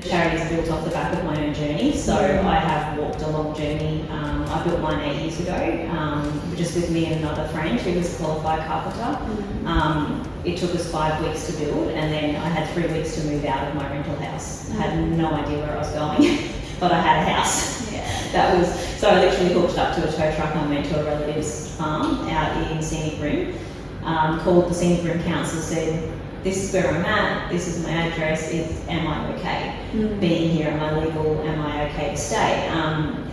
charity is built off the back of my own journey, so I have walked a long journey. I built mine 8 years ago, just with me and another friend who was a qualified carpenter. It took us 5 weeks to build, and then I had 3 weeks to move out of my rental house. I had no idea where I was going, but I had a house. So I literally hooked up to a tow truck and went to a relative's farm out in Scenic Rim. Called the Scenic Rim Council, said, this is where I'm at, this is my address, am I okay being here, am I legal, am I okay to stay?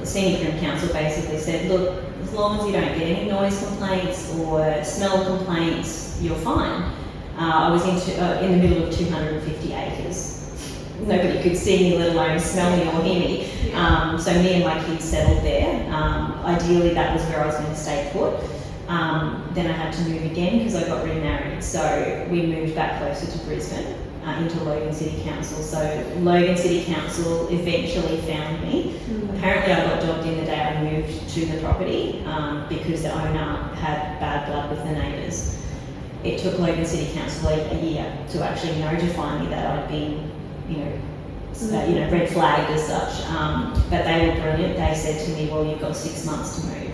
The Scenic Rim Council basically said, look, as long as you don't get any noise complaints or smell complaints, you're fine. I was in the middle of 250 acres. Nobody could see me, let alone smell me or hear me. So me and my kids settled there. Ideally, that was where I was going to stay put. Then I had to move again because I got remarried. So we moved back closer to Brisbane, into Logan City Council. So Logan City Council eventually found me. Apparently I got dogged in the day I moved to the property because the owner had bad blood with the neighbours. It took Logan City Council a year to actually notify me that I'd been, red flagged as such. But they were brilliant. They said to me, well, you've got 6 months to move.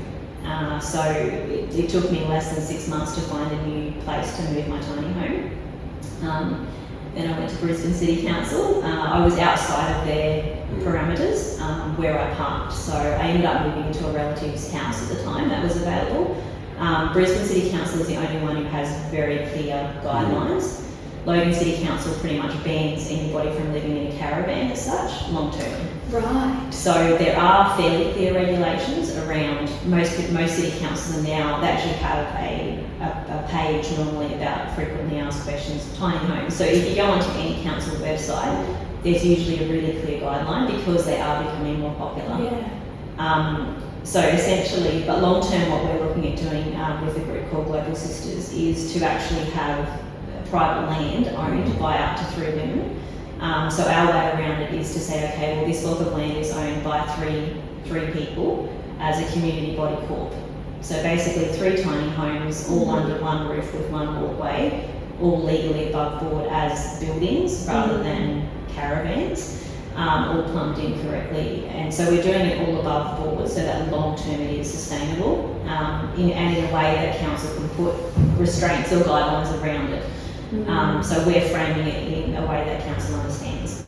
So it took me less than 6 months to find a new place to move my tiny home. Then I went to Brisbane City Council. I was outside of their parameters where I parked. So I ended up moving into a relative's house at the time that was available. Brisbane City Council is the only one who has very clear guidelines. Logan City Council pretty much bans anybody from living in a caravan as such, long term. Right. So there are fairly clear regulations around most city councils now. They actually have a page normally about frequently asked questions, tiny homes. So if you go onto any council website, there's usually a really clear guideline because they are becoming more popular. So essentially, but long term, what we're looking at doing with a group called Global Sisters is to actually have private land owned by up to 3 women. So our way around it is to say, okay, well, this block of land is owned by three people as a community body corp. So basically 3 tiny homes, all under one roof with one walkway, all legally above board as buildings rather than caravans, all plumbed in correctly. And so we're doing it all above board so that long term it is sustainable and in a way that council can put restraints or guidelines around it. So we're framing it in a way that council understands.